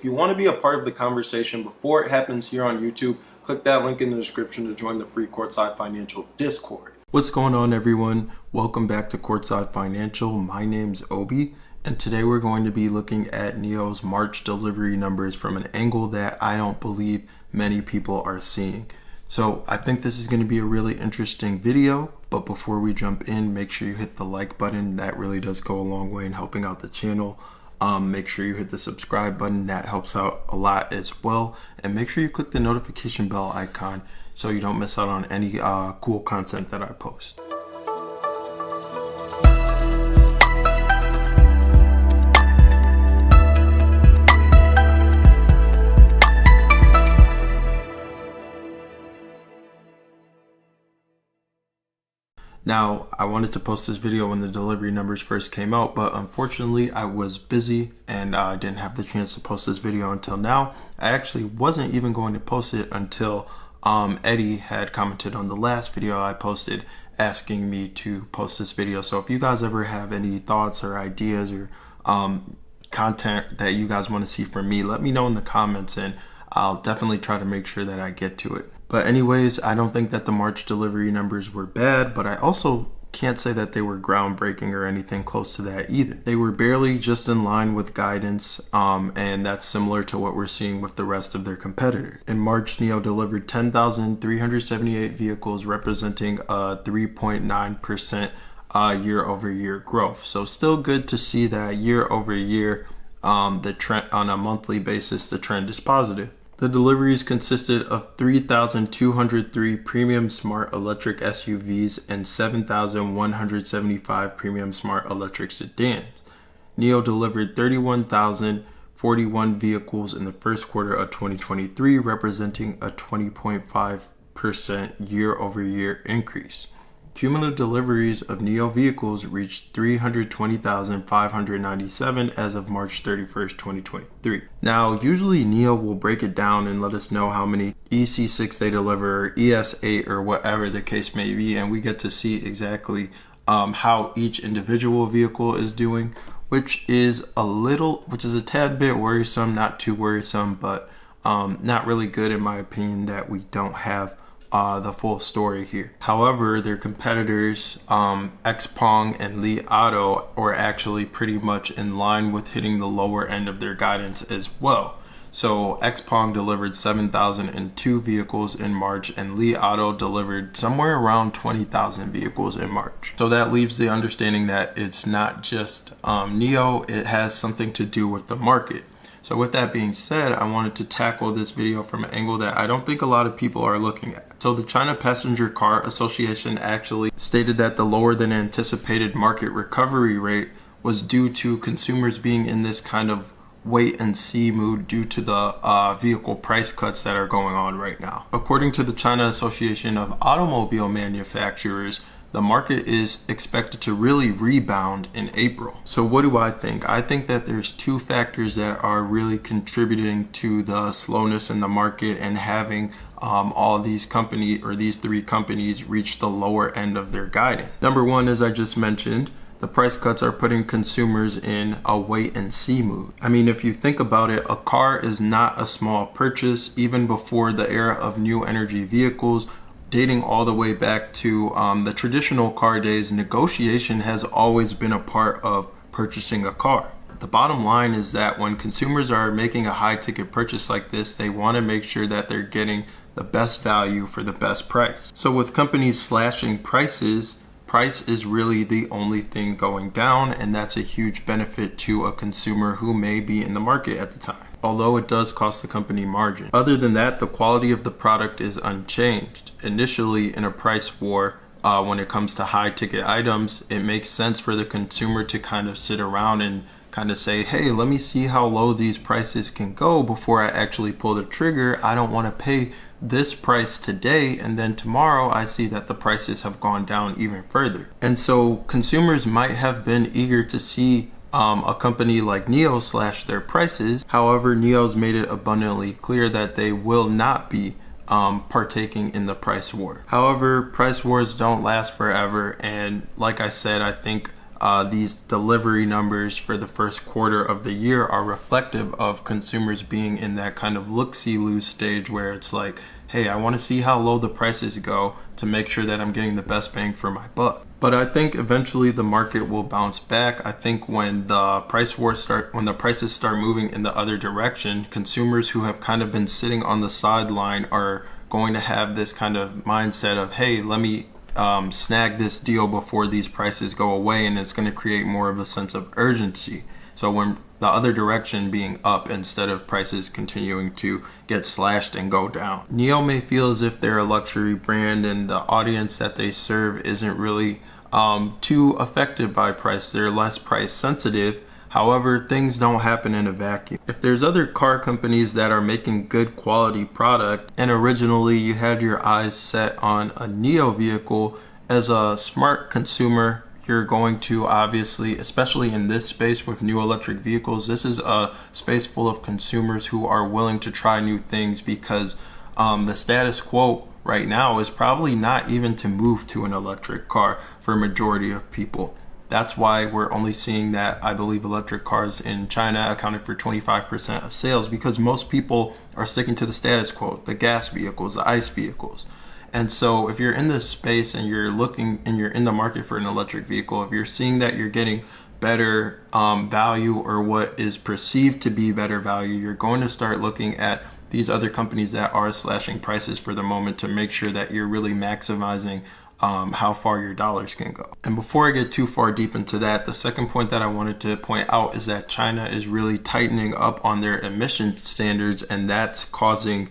If you want to be a part of the conversation before it happens here on YouTube, click that link in the description to join the free Courtside Financial Discord. What's going on, everyone? Welcome back to Courtside Financial. My name's Obi, and today we're going to be looking at NIO's March delivery numbers from an angle that I don't believe many people are seeing. So I think this is going to be a really interesting video, but before we jump in, make sure you hit the like button. That really does go a long way in helping out the channel. Make sure you hit the subscribe button. That helps out a lot as well. And make sure you click the notification bell icon so you don't miss out on any cool content that I post. Now, I wanted to post this video when the delivery numbers first came out, but unfortunately I was busy and I didn't have the chance to post this video until now. I actually wasn't even going to post it until Eddie had commented on the last video I posted asking me to post this video. So if you guys ever have any thoughts or ideas or content that you guys want to see from me, let me know in the comments and I'll definitely try to make sure that I get to it. But anyways, I don't think that the March delivery numbers were bad, but I also can't say that they were groundbreaking or anything close to that either. They were barely just in line with guidance, and that's similar to what we're seeing with the rest of their competitors. In March, NIO delivered 10,378 vehicles, representing a 3.9% year-over-year growth. So still good to see that year-over-year, the trend on a monthly basis, the trend is positive. The deliveries consisted of 3,203 premium smart electric SUVs and 7,175 premium smart electric sedans. NIO delivered 31,041 vehicles in the first quarter of 2023, representing a 20.5% year-over-year increase. Cumulative deliveries of NIO vehicles reached 320,597 as of March 31st, 2023. Now, usually NIO will break it down and let us know how many EC6 they deliver, or ES8, or whatever the case may be, and we get to see exactly how each individual vehicle is doing, which is a tad bit worrisome, not too worrisome, but not really good in my opinion that we don't have the full story here. However, their competitors, XPeng and Li Auto, are actually pretty much in line with hitting the lower end of their guidance as well. So XPeng delivered 7,002 vehicles in March, and Li Auto delivered somewhere around 20,000 vehicles in March. So that leaves the understanding that it's not just NIO, it has something to do with the market. So with that being said, I wanted to tackle this video from an angle that I don't think a lot of people are looking at. So the China Passenger Car Association actually stated that the lower than anticipated market recovery rate was due to consumers being in this kind of wait and see mood due to the vehicle price cuts that are going on right now. According to the China Association of Automobile Manufacturers, the market is expected to really rebound in April. So what do I think? I think that there's two factors that are really contributing to the slowness in the market and having all these companies, or these three companies, reach the lower end of their guidance. Number one, as I just mentioned, the price cuts are putting consumers in a wait and see mood. I mean, if you think about it, a car is not a small purchase. Even before the era of new energy vehicles, dating all the way back to the traditional car days, negotiation has always been a part of purchasing a car. The bottom line is that when consumers are making a high ticket purchase like this, they want to make sure that they're getting the best value for the best price. So with companies slashing prices, price is really the only thing going down, and that's a huge benefit to a consumer who may be in the market at the time, although it does cost the company margin. Other than that, the quality of the product is unchanged. Initially, in a price war, when it comes to high ticket items, it makes sense for the consumer to kind of sit around and kind of say, hey, let me see how low these prices can go before I actually pull the trigger. I don't want to pay this price today, and then tomorrow I see that the prices have gone down even further. And so consumers might have been eager to see a company like NIO slash their prices. However, NIO's made it abundantly clear that they will not be partaking in the price war. However, price wars don't last forever, and like I said, I think these delivery numbers for the first quarter of the year are reflective of consumers being in that kind of look-see-lose stage where it's like, hey, I want to see how low the prices go to make sure that I'm getting the best bang for my buck. But I think eventually the market will bounce back. I think when the when the prices start moving in the other direction, consumers who have kind of been sitting on the sideline are going to have this kind of mindset of, hey, let me snag this deal before these prices go away, and it's going to create more of a sense of urgency. So when the other direction being up instead of prices continuing to get slashed and go down. NIO may feel as if they're a luxury brand and the audience that they serve isn't really too affected by price. They're less price sensitive. However, things don't happen in a vacuum. If there's other car companies that are making good quality product, and originally you had your eyes set on a NIO vehicle, as a smart consumer, you're going to obviously, especially in this space with new electric vehicles, this is a space full of consumers who are willing to try new things because the status quo right now is probably not even to move to an electric car for a majority of people. That's why we're only seeing that, I believe, electric cars in China accounted for 25% of sales, because most people are sticking to the status quo, the gas vehicles, the ICE vehicles. And so if you're in this space and you're looking and you're in the market for an electric vehicle, if you're seeing that you're getting better value or what is perceived to be better value, you're going to start looking at these other companies that are slashing prices for the moment to make sure that you're really maximizing how far your dollars can go. And before I get too far deep into that, the second point that I wanted to point out is that China is really tightening up on their emission standards, and that's causing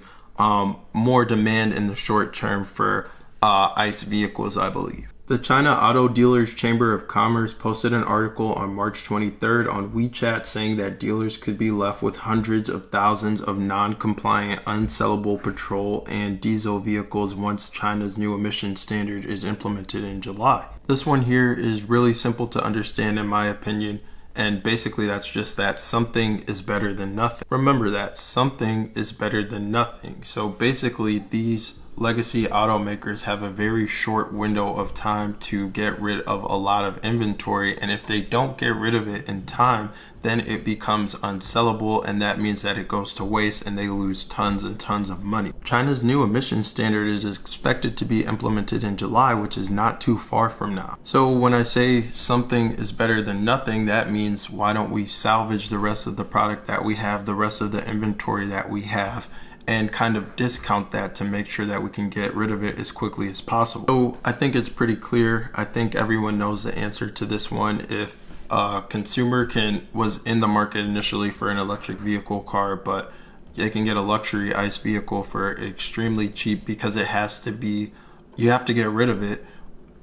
more demand in the short term for ICE vehicles, I believe. The China Auto Dealers Chamber of Commerce posted an article on March 23rd on WeChat saying that dealers could be left with hundreds of thousands of non-compliant, unsellable petrol and diesel vehicles once China's new emission standard is implemented in July. This one here is really simple to understand in my opinion, and basically that's just that something is better than nothing. Remember that, something is better than nothing. So basically these legacy automakers have a very short window of time to get rid of a lot of inventory, and if they don't get rid of it in time, then it becomes unsellable, and that means that it goes to waste and they lose tons and tons of money. China's new emission standard is expected to be implemented in July, which is not too far from now. So when I say something is better than nothing, that means why don't we salvage the rest of the product that we have, the rest of the inventory that we have, and kind of discount that to make sure that we can get rid of it as quickly as possible. So I think it's pretty clear. I think everyone knows the answer to this one. If a consumer was in the market initially for an electric vehicle car, but they can get a luxury ICE vehicle for extremely cheap because you have to get rid of it,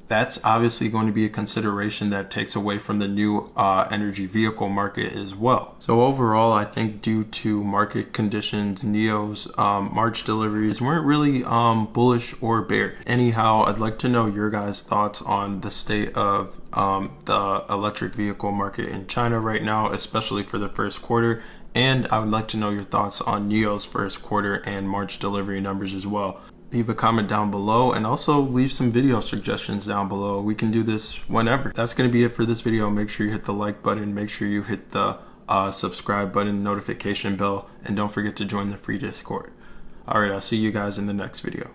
that's obviously going to be a consideration that takes away from the new energy vehicle market as well. So overall, I think due to market conditions, NIO's March deliveries weren't really bullish or bearish. Anyhow, I'd like to know your guys' thoughts on the state of the electric vehicle market in China right now, especially for the first quarter. And I would like to know your thoughts on NIO's first quarter and March delivery numbers as well. Leave a comment down below and also leave some video suggestions down below. We can do this whenever. That's going to be it for this video. Make sure you hit the like button. Make sure you hit the subscribe button, notification bell, and don't forget to join the free Discord. All right, I'll see you guys in the next video.